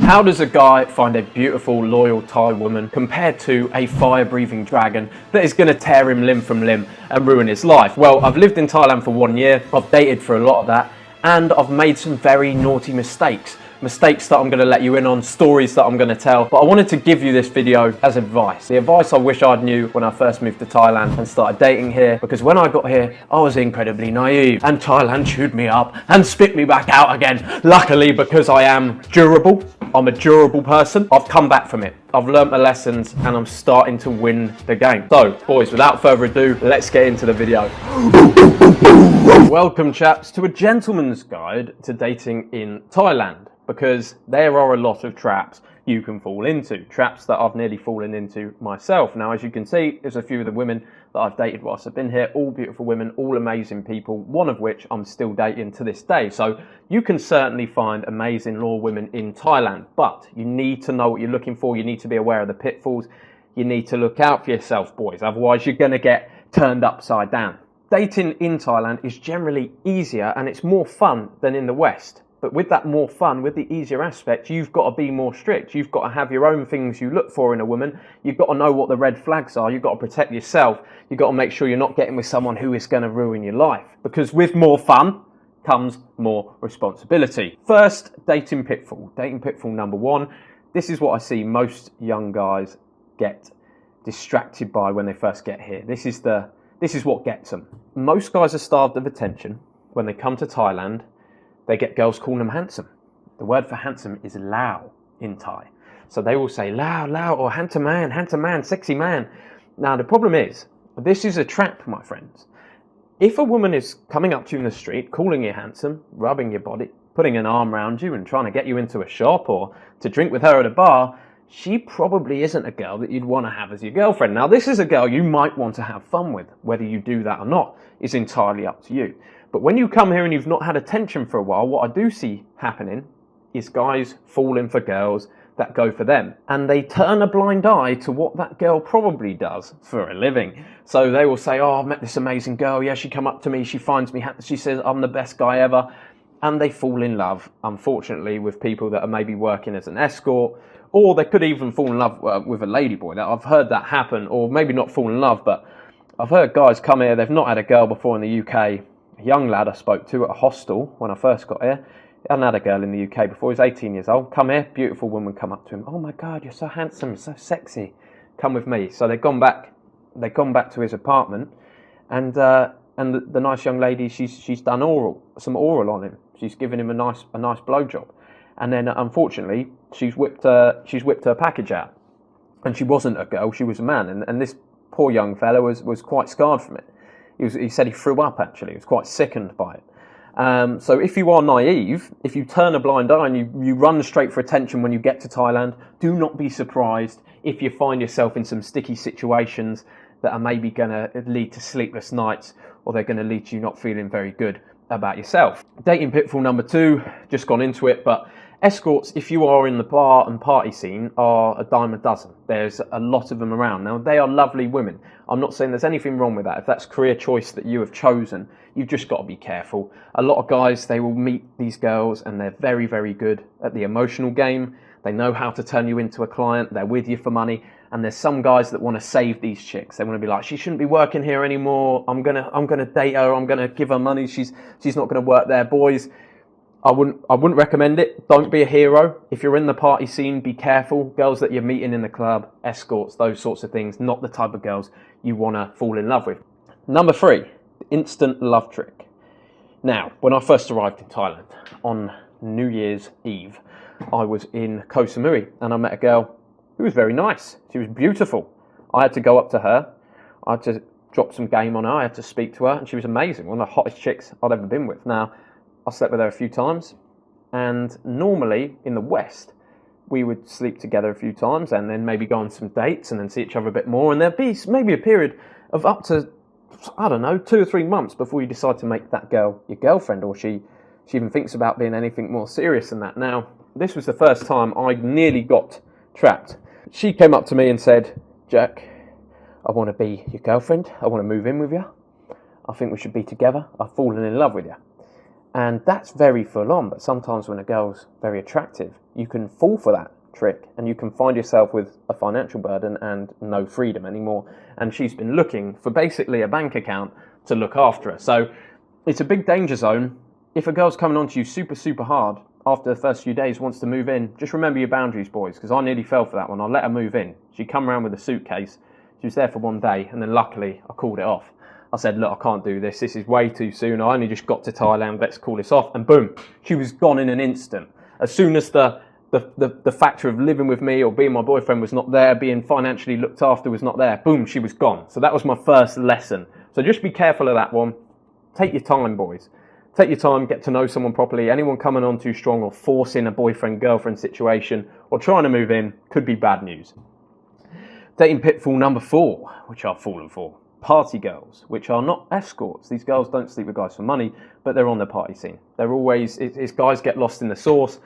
How does a guy find a beautiful, loyal Thai woman compared to a fire-breathing dragon that is going to tear him limb from limb and ruin his life? Well, I've lived in Thailand for 1 year, I've dated for a lot of that, and I've made some very naughty mistakes. Mistakes that I'm going to let you in on, stories that I'm going to tell. But I wanted to give you this video as advice. The advice I wish I'd knew when I first moved to Thailand and started dating here. Because when I got here, I was incredibly naive. And Thailand chewed me up and spit me back out again. Luckily, because I am durable, I'm a durable person, I've come back from it. I've learnt my lessons and I'm starting to win the game. So, boys, without further ado, let's get into the video. Welcome, chaps, to a gentleman's guide to dating in Thailand. Because there are a lot of traps you can fall into. Traps that I've nearly fallen into myself. Now, as you can see, there's a few of the women that I've dated whilst I've been here. All beautiful women, all amazing people. One of which I'm still dating to this day. So you can certainly find amazing loyal women in Thailand. But you need to know what you're looking for. You need to be aware of the pitfalls. You need to look out for yourself, boys. Otherwise, you're going to get turned upside down. Dating in Thailand is generally easier and it's more fun than in the West. But with that more fun, with the easier aspect, you've got to be more strict. You've got to have your own things you look for in a woman. You've got to know what the red flags are. You've got to protect yourself. You've got to make sure you're not getting with someone who is going to ruin your life. Because with more fun comes more responsibility. First, dating pitfall. Dating pitfall number one. This is what I see most young guys get distracted by when they first get here. This is what gets them. Most guys are starved of attention when they come to Thailand. They get girls calling them handsome. The word for handsome is lao in Thai. So they will say lao, lao, or handsome man, sexy man. Now the problem is, this is a trap, my friends. If a woman is coming up to you in the street, calling you handsome, rubbing your body, putting an arm around you and trying to get you into a shop or to drink with her at a bar, she probably isn't a girl that you'd want to have as your girlfriend. Now this is a girl you might want to have fun with. Whether you do that or not is entirely up to you. But when you come here and you've not had attention for a while, what I do see happening is guys falling for girls that go for them. And they turn a blind eye to what that girl probably does for a living. So they will say, oh, I've met this amazing girl. Yeah, she come up to me. She finds me. She says, I'm the best guy ever. And they fall in love, unfortunately, with people that are maybe working as an escort. Or they could even fall in love with a ladyboy. I've heard that happen. Or maybe not fall in love, but I've heard guys come here. They've not had a girl before in the UK. A young lad I spoke to at a hostel when I first got here. He hadn't had a girl in the UK before. He was 18 years old. Come here, beautiful woman come up to him. Oh my God, you're so handsome, so sexy. Come with me. So they've gone back to his apartment, and the nice young lady, she's done some oral on him. She's given him a nice blowjob, and then unfortunately she's whipped her package out, and she wasn't a girl, she was a man, and this poor young fella was quite scarred from it. He said he threw up, actually. He was quite sickened by it. So if you are naive, if you turn a blind eye and you run straight for attention when you get to Thailand, do not be surprised if you find yourself in some sticky situations that are maybe going to lead to sleepless nights, or they're going to lead to you not feeling very good about yourself. Dating pitfall number two, just gone into it, but escorts, if you are in the bar and party scene, are a dime a dozen. There's a lot of them around. Now, they are lovely women. I'm not saying there's anything wrong with that. If that's a career choice that you have chosen, you've just got to be careful. A lot of guys, they will meet these girls and they're very, very good at the emotional game. They know how to turn you into a client. They're with you for money. And there's some guys that want to save these chicks. They want to be like, she shouldn't be working here anymore. I'm gonna date her. I'm gonna give her money. She's not gonna work there. Boys, I wouldn't recommend it. Don't be a hero. If you're in the party scene, be careful. Girls that you're meeting in the club, escorts, those sorts of things, not the type of girls you want to fall in love with. Number three, the instant love trick. Now, when I first arrived in Thailand on New Year's Eve, I was in Koh Samui and I met a girl who was very nice. She was beautiful. I had to go up to her. I had to drop some game on her. I had to speak to her, and she was amazing. One of the hottest chicks I'd ever been with. Now, I slept with her a few times, and normally in the West, we would sleep together a few times and then maybe go on some dates and then see each other a bit more. And there'd be maybe a period of up to, I don't know, 2 or 3 months before you decide to make that girl your girlfriend, or she even thinks about being anything more serious than that. Now, this was the first time I nearly got trapped. She came up to me and said, Jack, I want to be your girlfriend. I want to move in with you. I think we should be together. I've fallen in love with you. And that's very full on, but sometimes when a girl's very attractive, you can fall for that trick and you can find yourself with a financial burden and no freedom anymore. And she's been looking for basically a bank account to look after her. So it's a big danger zone. If a girl's coming on to you super, super hard after the first few days, wants to move in, just remember your boundaries, boys, because I nearly fell for that one. I let her move in. She come around with a suitcase. She was there for one day, and then luckily I called it off. I said, look, I can't do this. This is way too soon. I only just got to Thailand. Let's call this off. And boom, she was gone in an instant. As soon as the factor of living with me or being my boyfriend was not there, being financially looked after was not there, boom, she was gone. So that was my first lesson. So just be careful of that one. Take your time, boys. Take your time, get to know someone properly. Anyone coming on too strong or forcing a boyfriend-girlfriend situation or trying to move in could be bad news. Dating pitfall number 4, which I've fallen for. Party girls, which are not escorts. These girls don't sleep with guys for money, but they're on the party scene. They're always, it's guys get lost in the sauce,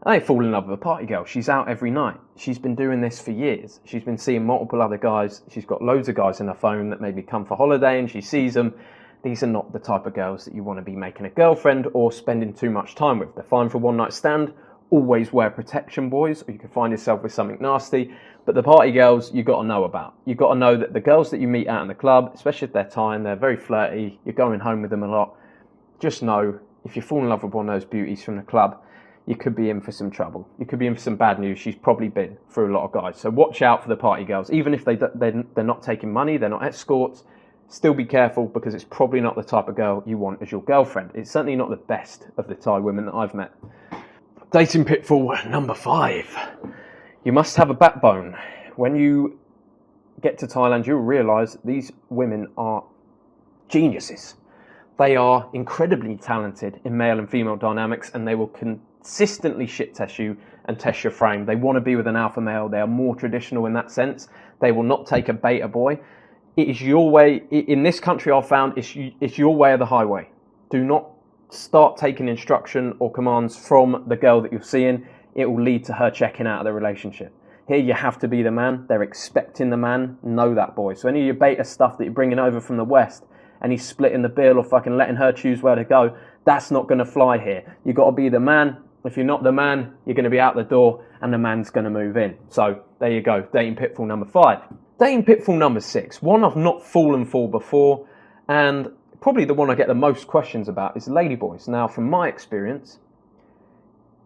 and they fall in love with a party girl. She's out every night. She's been doing this for years. She's been seeing multiple other guys. She's got loads of guys in her phone that maybe come for holiday and she sees them. These are not the type of girls that you want to be making a girlfriend or spending too much time with. They're fine for one night stand. Always wear protection, boys, or you can find yourself with something nasty. But the party girls, you've got to know about. You've got to know that the girls that you meet out in the club, especially if they're Thai, they're very flirty, you're going home with them a lot. Just know, if you fall in love with one of those beauties from the club, you could be in for some trouble. You could be in for some bad news. She's probably been through a lot of guys. So watch out for the party girls. Even if they're not taking money, they're not escorts, still be careful because it's probably not the type of girl you want as your girlfriend. It's certainly not the best of the Thai women that I've met. Dating pitfall number 5. You must have a backbone. When you get to Thailand, you'll realise these women are geniuses. They are incredibly talented in male and female dynamics, and they will consistently shit test you and test your frame. They want to be with an alpha male. They are more traditional in that sense. They will not take a beta boy. It is your way. In this country, I've found it's your way or the highway. Do not start taking instruction or commands from the girl that you're seeing. It will lead to her checking out of the relationship. Here you have to be the man. They're expecting the man. Know that, boy. So any of your beta stuff that you're bringing over from the West and he's splitting the bill or fucking letting her choose where to go, that's not going to fly here. You've got to be the man. If you're not the man, you're going to be out the door and the man's going to move in. So there you go. Dating pitfall number 5. Dating pitfall number 6. One I've not fallen for before, and probably the one I get the most questions about is ladyboys. Now, from my experience,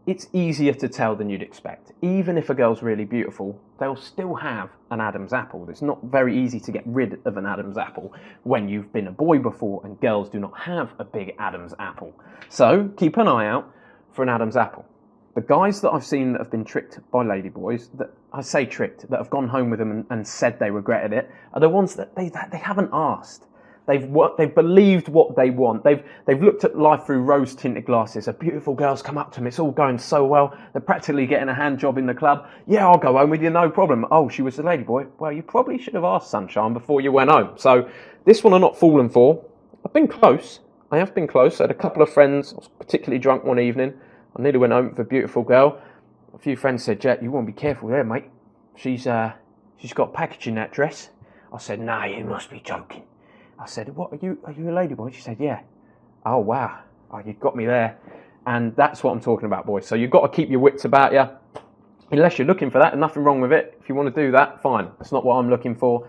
it's easier to tell than you'd expect. Even if a girl's really beautiful, they'll still have an Adam's apple. It's not very easy to get rid of an Adam's apple when you've been a boy before, and girls do not have a big Adam's apple. So keep an eye out for an Adam's apple. The guys that I've seen that have been tricked by ladyboys, that I say tricked, that have gone home with them and said they regretted it, are the ones that they haven't asked. They've believed what they want. They've looked at life through rose-tinted glasses. A beautiful girl's come up to them. It's all going so well. They're practically getting a hand job in the club. Yeah, I'll go home with you, no problem. Oh, she was a ladyboy. Well, you probably should have asked, sunshine, before you went home. So this one I'm not falling for. I've been close. I have been close. I had a couple of friends. I was particularly drunk one evening. I nearly went home with a beautiful girl. A few friends said, Jet, you want to be careful there, mate. She's got package in that dress. I said, nah, you must be joking. I said, what, are you a ladyboy? She said, yeah. Oh, wow. Oh, you got me there. And that's what I'm talking about, boys. So you've got to keep your wits about you. Unless you're looking for that, and nothing wrong with it. If you want to do that, fine. That's not what I'm looking for.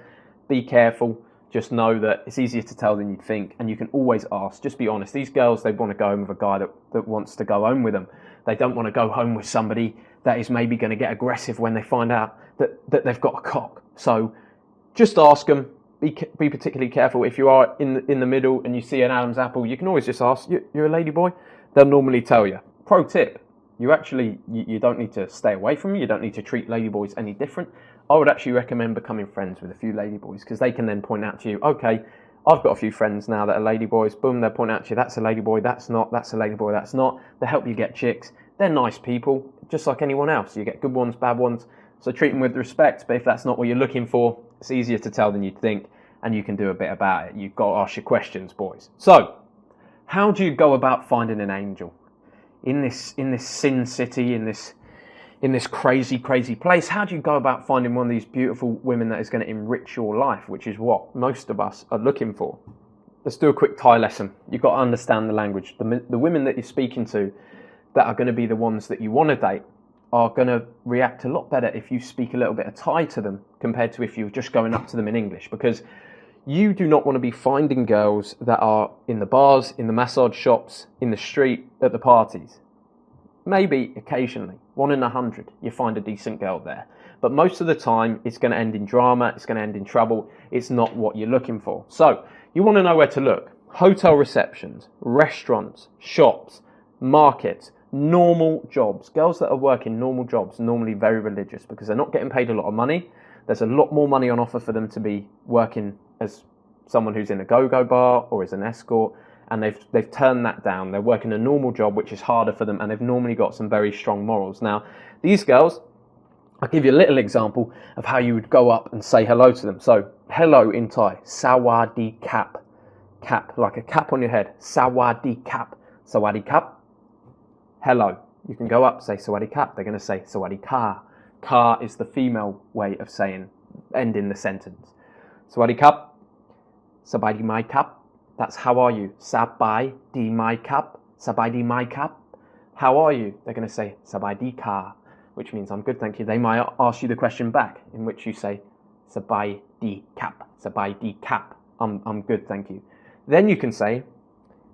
Be careful. Just know that it's easier to tell than you'd think, and you can always ask. Just be honest. These girls, they want to go home with a guy that wants to go home with them. They don't want to go home with somebody that is maybe going to get aggressive when they find out that they've got a cock. So just ask them. Be particularly careful. If you are in the middle and you see an Adam's apple, you can always just ask, you're a ladyboy? They'll normally tell you. Pro tip, you don't need to stay away from them. You don't need to treat ladyboys any different. I would actually recommend becoming friends with a few ladyboys, because they can then point out to you, okay, I've got a few friends now that are ladyboys. Boom, they'll point out to you, that's a ladyboy, that's not, that's a ladyboy, that's not. They help you get chicks. They're nice people, just like anyone else. You get good ones, bad ones. So treat them with respect, but if that's not what you're looking for, it's easier to tell than you'd think, and you can do a bit about it. You've got to ask your questions, boys. So, how do you go about finding an angel? In this sin city, in this crazy place, how do you go about finding one of these beautiful women that is going to enrich your life, which is what most of us are looking for? let's do a quick Thai lesson. You've got to understand the language. The women that you're speaking to that are going to be the ones that you want to date are going to react a lot better if you speak a little bit of Thai to them compared to if you're just going up to them in English, because you do not want to be finding girls that are in the bars, in the massage shops, in the street, at the parties. Maybe occasionally, 1 in 100, you find a decent girl there. But most of the time, it's going to end in drama, it's going to end in trouble. It's not what you're looking for. So, you want to know where to look. Hotel receptions, restaurants, shops, markets, normal jobs. Girls that are working normal jobs are normally very religious because they're not getting paid a lot of money. There's a lot more money on offer for them to be working as someone who's in a go-go bar or as an escort, and they've turned that down. They're working a normal job, which is harder for them, and they've normally got some very strong morals. Now, these girls, I'll give you a little example of how you would go up and say hello to them. So, hello in Thai, sawadee kap. Cap, like a cap on your head. Sawadee kap. Sawadee kap. Hello. You can go up, say sawadee kap. They're going to say sawadee ka. Ka is the female way of saying, ending the sentence. Sawadee kap. Sabai di mai kap. That's how are you. Sabai di mai kap. Sabai di mai kap. How are you? They're going to say sabai di ka, which means I'm good, thank you. They might ask you the question back, in which you say sabai di kap. Sabai di kap. I'm good, thank you. Then you can say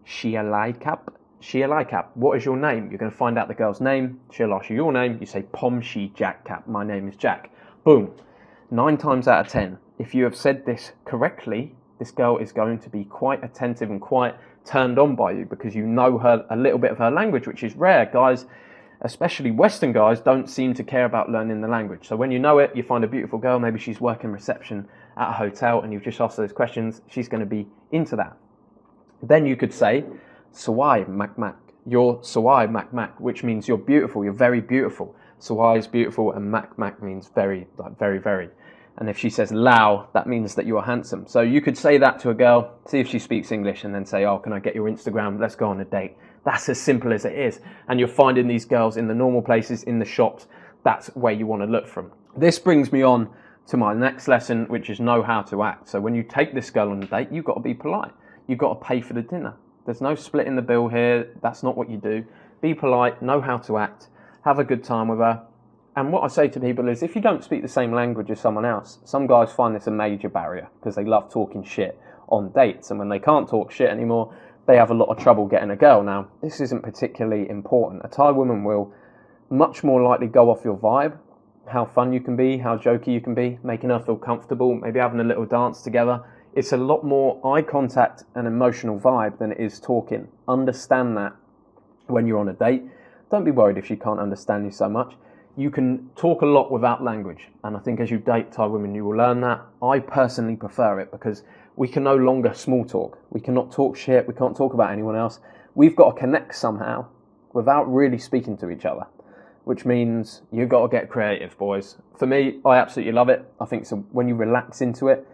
Shia Lai Kap. Shia Lai Kap. What is your name? You're going to find out the girl's name. She'll ask you your name. You say Pom Shi Jack Kap. My name is Jack. Boom. 9 times out of 10, if you have said this correctly, this girl is going to be quite attentive and quite turned on by you because you know her, a little bit of her language, which is rare. Guys, especially Western guys, don't seem to care about learning the language. So when you know it, you find a beautiful girl, maybe she's working reception at a hotel and you've just asked those questions, she's going to be into that. Then you could say Sawai Mak Mak. You're Sawai Mak Mak, which means you're beautiful, you're very beautiful. Sawai is beautiful and Mak Mak means very, like very, very. And if she says Lao, that means that you are handsome. So you could say that to a girl, see if she speaks English, and then say, oh, can I get your Instagram? Let's go on a date. That's as simple as it is. And you're finding these girls in the normal places, in the shops. That's where you want to look from. This brings me on to my next lesson, which is know how to act. So when you take this girl on a date, you've got to be polite. You've got to pay for the dinner. There's no splitting the bill here. That's not what you do. Be polite, know how to act, have a good time with her. And what I say to people is, if you don't speak the same language as someone else, some guys find this a major barrier because they love talking shit on dates. And when they can't talk shit anymore, they have a lot of trouble getting a girl. Now, this isn't particularly important. A Thai woman will much more likely go off your vibe, how fun you can be, how jokey you can be, making her feel comfortable, maybe having a little dance together. It's a lot more eye contact and emotional vibe than it is talking. Understand that when you're on a date. Don't be worried if she can't understand you so much. You can talk a lot without language, and I think as you date Thai women, you will learn that. I personally prefer it because we can no longer small talk. We cannot talk shit. We can't talk about anyone else. We've got to connect somehow without really speaking to each other, which means you've got to get creative, boys. For me, I absolutely love it. I think when you relax into it,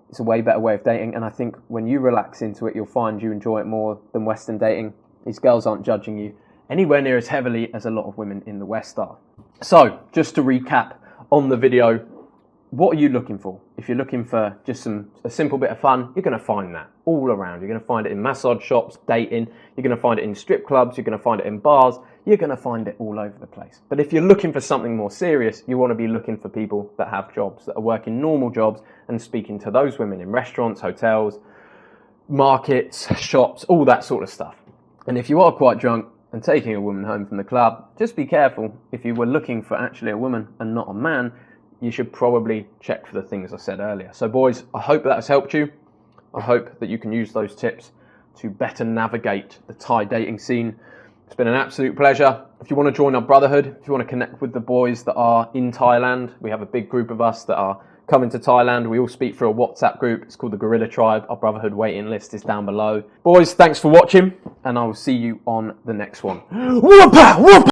it's a way better way of dating, and I think when you relax into it, you'll find you enjoy it more than Western dating. These girls aren't judging you anywhere near as heavily as a lot of women in the West are. So, just to recap on the video, what are you looking for? If you're looking for just a simple bit of fun, you're going to find that all around. You're going to find it in massage shops, dating, you're going to find it in strip clubs, you're going to find it in bars, you're going to find it all over the place. But if you're looking for something more serious, you want to be looking for people that have jobs, that are working normal jobs and speaking to those women in restaurants, hotels, markets, shops, all that sort of stuff. And if you are quite drunk and taking a woman home from the club, just be careful. If you were looking for actually a woman and not a man, you should probably check for the things I said earlier. So boys, I hope that has helped you. I hope that you can use those tips to better navigate the Thai dating scene. It's been an absolute pleasure. If you want to join our brotherhood, if you want to connect with the boys that are in Thailand, we have a big group of us that are coming to Thailand. We all speak through a WhatsApp group. It's called the Gorilla Tribe. Our brotherhood waiting list is down below. Boys, thanks for watching, and I will see you on the next one. Whoop-a, whoop!